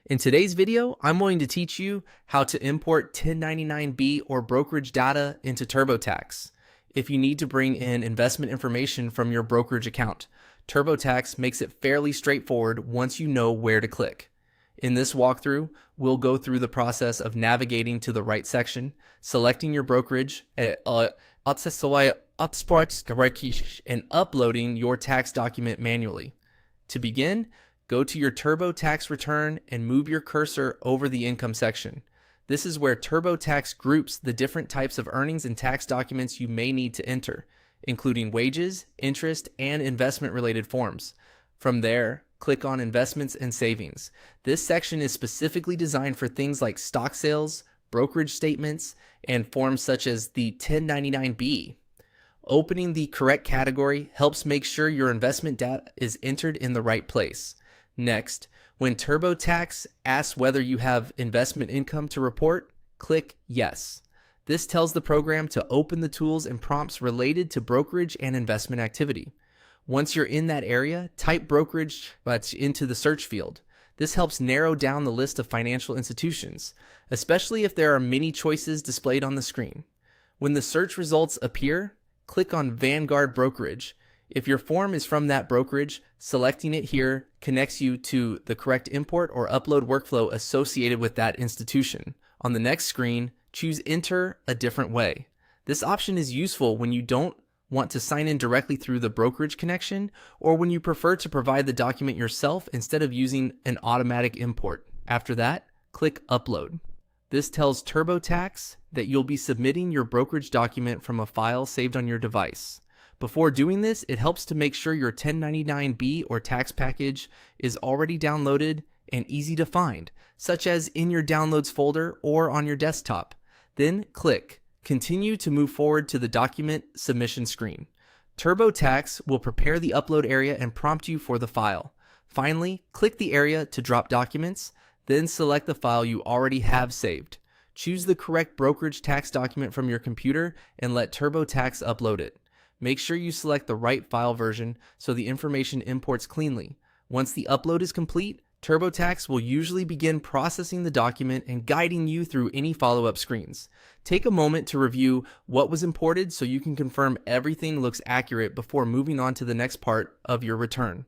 In today's video, I'm going to teach you how to import 1099-B or brokerage data into TurboTax. If you need to bring in investment information from your brokerage account, TurboTax makes it fairly straightforward once you know where to click. In this walkthrough, we'll go through the process of navigating to the right section, selecting your brokerage, and uploading your tax document manually. To begin, go to your TurboTax return and move your cursor over the income section. This is where TurboTax groups the different types of earnings and tax documents you may need to enter, including wages, interest, and investment-related forms. From there, click on Investments and Savings. This section is specifically designed for things like stock sales, brokerage statements, and forms such as the 1099-B. Opening the correct category helps make sure your investment data is entered in the right place. Next, when TurboTax asks whether you have investment income to report, click Yes. This tells the program to open the tools and prompts related to brokerage and investment activity. Once you're in that area, type brokerage into the search field. This helps narrow down the list of financial institutions, especially if there are many choices displayed on the screen. When the search results appear, click on Vanguard Brokerage. If your form is from that brokerage, selecting it here connects you to the correct import or upload workflow associated with that institution. On the next screen, choose Enter a different way. This option is useful when you don't want to sign in directly through the brokerage connection, or when you prefer to provide the document yourself instead of using an automatic import. After that, click Upload. This tells TurboTax that you'll be submitting your brokerage document from a file saved on your device. Before doing this, it helps to make sure your 1099-B or tax package is already downloaded and easy to find, such as in your Downloads folder or on your desktop. Then click Continue to move forward to the document submission screen. TurboTax will prepare the upload area and prompt you for the file. Finally, click the area to drop documents, then select the file you already have saved. Choose the correct brokerage tax document from your computer and let TurboTax upload it. Make sure you select the right file version so the information imports cleanly. Once the upload is complete, TurboTax will usually begin processing the document and guiding you through any follow-up screens. Take a moment to review what was imported so you can confirm everything looks accurate before moving on to the next part of your return.